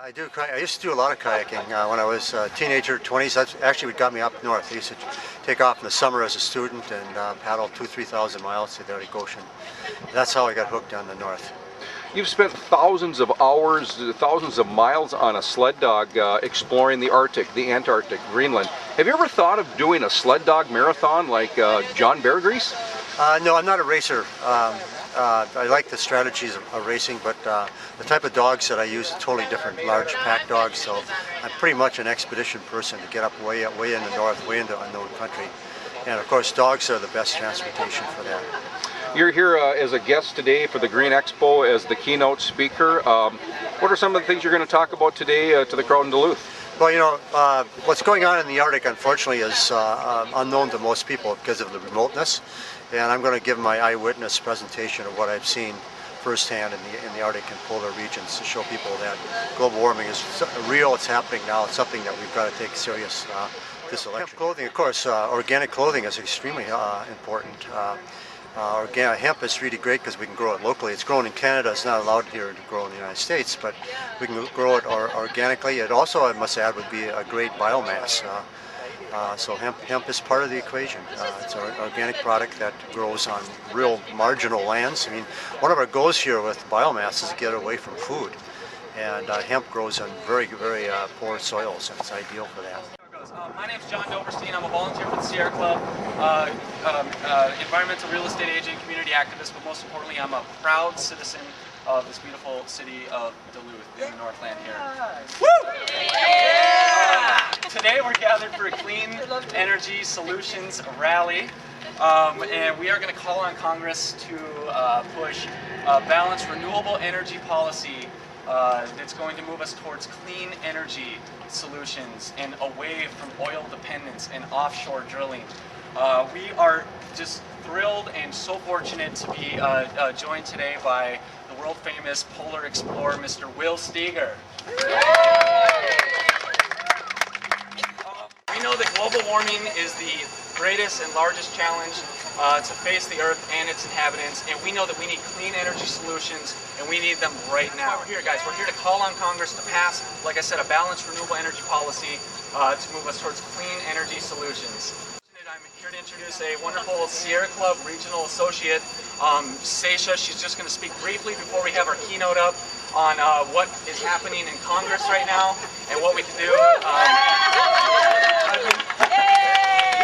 I do. I used to do a lot of kayaking when I was a teenager, 20s. That's actually what got me up north. I used to take off in the summer as a student and paddle 2,000–3,000 miles to the Arctic Ocean. That's how I got hooked on the north. You've spent thousands of hours, thousands of miles on a sled dog exploring the Arctic, the Antarctic, Greenland. Have you ever thought of doing a sled dog marathon like John Bear Grease? No, I'm not a racer. I like the strategies of racing, but the type of dogs that I use are totally different, large pack dogs, so I'm pretty much an expedition person to get up way in the north, way into unknown country. And of course, dogs are the best transportation for that. You're here as a guest today for the Green Expo as the keynote speaker. What are some of the things you're going to talk about today to the crowd in Duluth? Well, you know, what's going on in the Arctic, unfortunately, is unknown to most people because of the remoteness. And I'm going to give my eyewitness presentation of what I've seen firsthand in the Arctic and polar regions to show people that global warming is real, it's happening now, it's something that we've got to take serious this election. Hemp clothing, of course, organic clothing is extremely important. Organic hemp is really great because we can grow it locally. It's grown in Canada, it's not allowed here to grow in the United States, but we can grow it organically. It also, I must add, would be a great biomass. So hemp is part of the equation. It's an organic product that grows on real marginal lands. I mean, one of our goals here with biomass is to get away from food. And hemp grows on very poor soils, and it's ideal for that. My name's John Doberstein. I'm a volunteer for the Sierra Club, environmental real estate agent, community activist, but most importantly, I'm a proud citizen of this beautiful city of Duluth in the Northland here. Woo! Yeah! Today we're gathered for a Clean Energy Solutions rally, and we are going to call on Congress to push a balanced renewable energy policy that's going to move us towards clean energy solutions and away from oil dependence and offshore drilling. We are just thrilled and so fortunate to be joined today by the world famous polar explorer, Mr. Will Steger. We know that global warming is the greatest and largest challenge to face the Earth and its inhabitants, and we know that we need clean energy solutions, and we need them right now. We're here, guys. We're here to call on Congress to pass, like I said, a balanced renewable energy policy to move us towards clean energy solutions. I'm here to introduce a wonderful Sierra Club regional associate, Cesia. She's just going to speak briefly before we have our keynote up on what is happening in Congress right now and what we can do.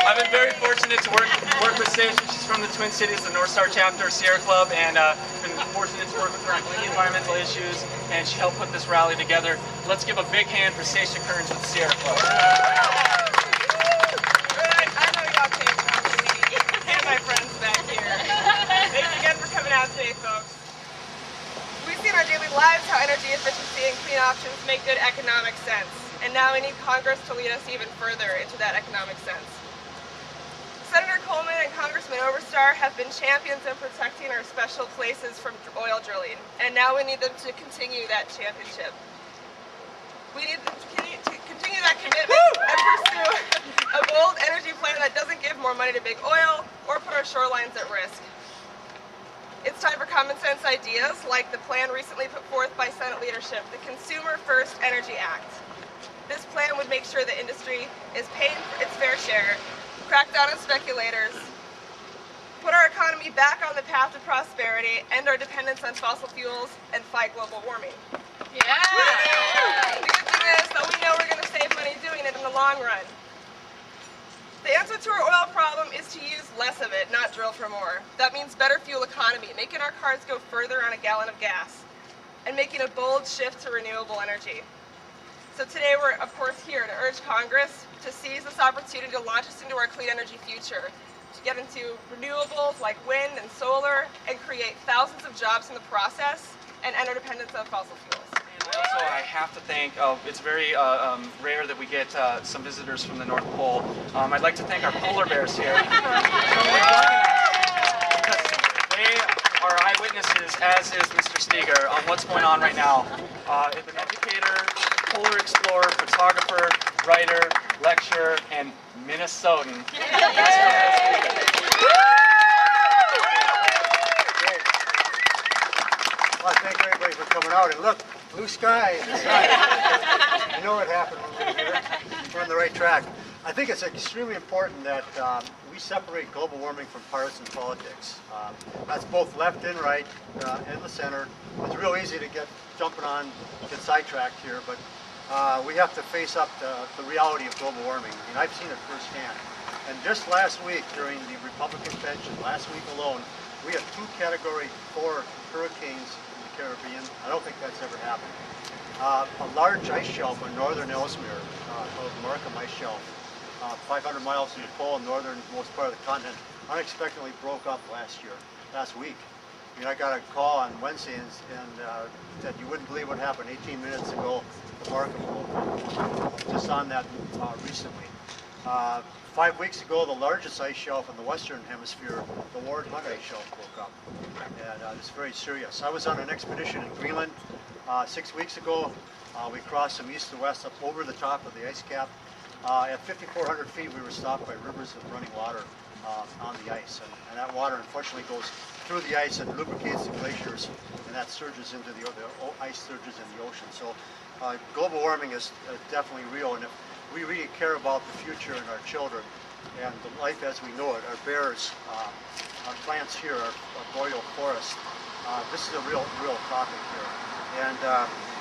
I've been very fortunate to work with Cesia. She's from the Twin Cities, the North Star chapter of Sierra Club, and been fortunate to work with her on many environmental issues, and she helped put this rally together. Let's give a big hand for Cesia Kearns with the Sierra Club. My friends back here. Thanks again for coming out today, folks. We see in our daily lives how energy efficiency and clean options make good economic sense, and now we need Congress to lead us even further into that economic sense. Senator Coleman and Congressman Oberstar have been champions in protecting our special places from oil drilling, and now we need them to continue that championship. We need them to continue that commitment and pursue a bold energy plan that doesn't give more money to big oil or put our shorelines at risk. It's time for common sense ideas like the plan recently put forth by Senate leadership, the Consumer First Energy Act. This plan would make sure the industry is paying its fair share, crack down on speculators, put our economy back on the path to prosperity, end our dependence on fossil fuels, and fight global warming. Yeah! The good thing is that we know we're going to save money doing it in the long run. The answer to our oil problem is to use less of it, not drill for more. That means better fuel economy, making our cars go further on a gallon of gas, and making a bold shift to renewable energy. So today we're, of course, here to urge Congress to seize this opportunity to launch us into our clean energy future, to get into renewables like wind and solar, and create thousands of jobs in the process, and end our dependence on fossil fuels. Also, I have to thank, it's very rare that we get some visitors from the North Pole. I'd like to thank our polar bears here. Because they are eyewitnesses, as is Mr. Steger, on what's going on right now. An educator, polar explorer, photographer, writer, lecturer, and Minnesotan. Well, thank everybody for coming out. And look, Blue sky. I know what happened when we were here. We're on the right track. I think it's extremely important that we separate global warming from partisan politics. That's both left and right, and the center. It's real easy to get sidetracked here, but we have to face up to the reality of global warming. I mean, I've seen it firsthand. And just last week, during the Republican convention, last week alone, we had 2 Category 4 hurricanes in the Caribbean. I don't think that's ever happened. A large ice shelf on northern Ellesmere, called the Markham Ice Shelf, 500 miles from the pole, northernmost part of the continent, unexpectedly broke up last week. I mean, I got a call on Wednesday and said you wouldn't believe what happened 18 minutes ago. The Markham broke up. Just on that recently. 5 weeks ago, the largest ice shelf in the Western Hemisphere, the Ward Hunt Ice Shelf, broke up. And it's very serious. I was on an expedition in Greenland 6 weeks ago. We crossed from east to west up over the top of the ice cap. At 5,400 feet, we were stopped by rivers of running water on the ice. And that water, unfortunately, goes through the ice and lubricates the glaciers, and that surges into the ice surges in the ocean. So global warming is definitely real, and if we really care about the future and our children and the life as we know it, our bears, our plants here, our boreal forest, this is a real topic here. And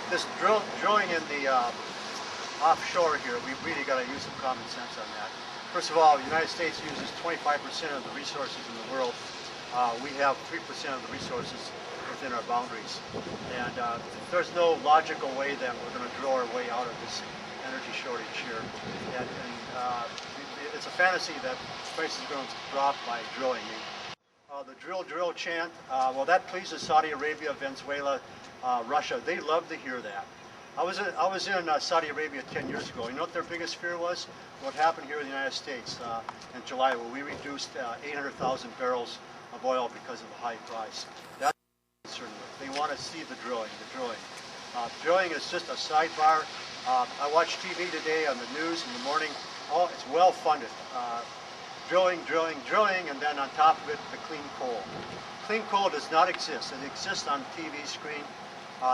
this drilling in the offshore here, we've really got to use some common sense on that. First of all, the United States uses 25% of the resources in the world. We have 3% of the resources within our boundaries. And there's no logical way that we're going to drill our way out of this energy shortage here. And it's a fantasy that prices are going to drop by drilling. The drill chant, well, that pleases Saudi Arabia, Venezuela, Russia. They love to hear that. I was in Saudi Arabia 10 years ago. You know what their biggest fear was? What happened here in the United States in July, where we reduced 800,000 barrels of oil because of the high price. That's what they're concerned with. They want to see the drilling. Drilling is just a sidebar. I watched TV today on the news in the morning. Oh, it's well funded. Drilling, and then on top of it, the clean coal. Clean coal does not exist. It exists on TV screen.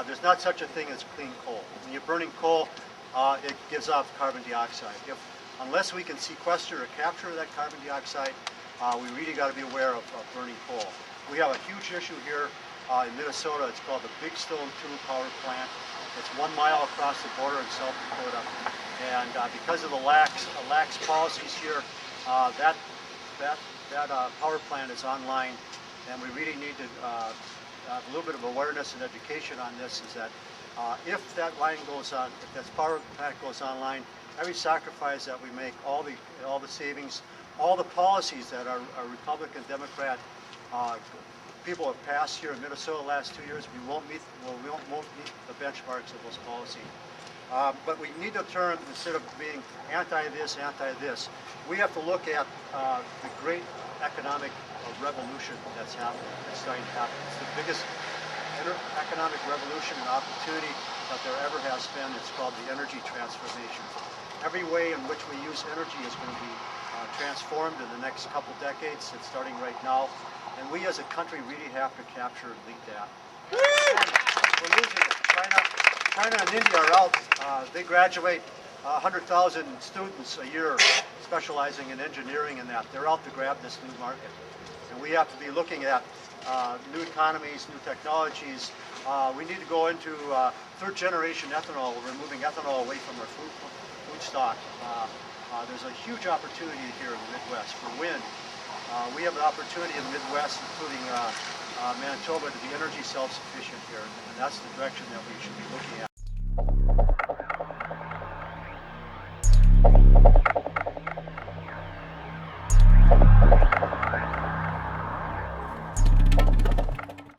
There's not such a thing as clean coal. When you're burning coal, it gives off carbon dioxide. Unless we can sequester or capture that carbon dioxide, we really got to be aware of burning coal. We have a huge issue here in Minnesota. It's called the Big Stone 2 power plant. It's 1 mile across the border in South Dakota. And because of the lax policies here, that power plant is online, and we really need to have a little bit of awareness and education on this. Is that if that line goes on, if that power plant goes online, every sacrifice that we make, all the savings, all the policies that our Republican, Democrat people have passed here in Minnesota the last 2 years, we won't meet the benchmarks of those policies. But we need to turn, instead of being anti-this, we have to look at the great economic revolution that's happening, that's starting to happen. It's the biggest economic revolution and opportunity that there ever has been. It's called the energy transformation. Every way in which we use energy is going to be transformed in the next couple decades. It's starting right now. And we as a country really have to capture and lead that. We're losing it. China and India are out. They graduate 100,000 students a year specializing in engineering and that. They're out to grab this new market. And we have to be looking at new economies, new technologies. We need to go into third generation ethanol. We're removing ethanol away from our food stock. There's a huge opportunity here in the Midwest for wind. We have an opportunity in the Midwest, including Manitoba, to be energy self-sufficient here, and that's the direction that we should be looking at.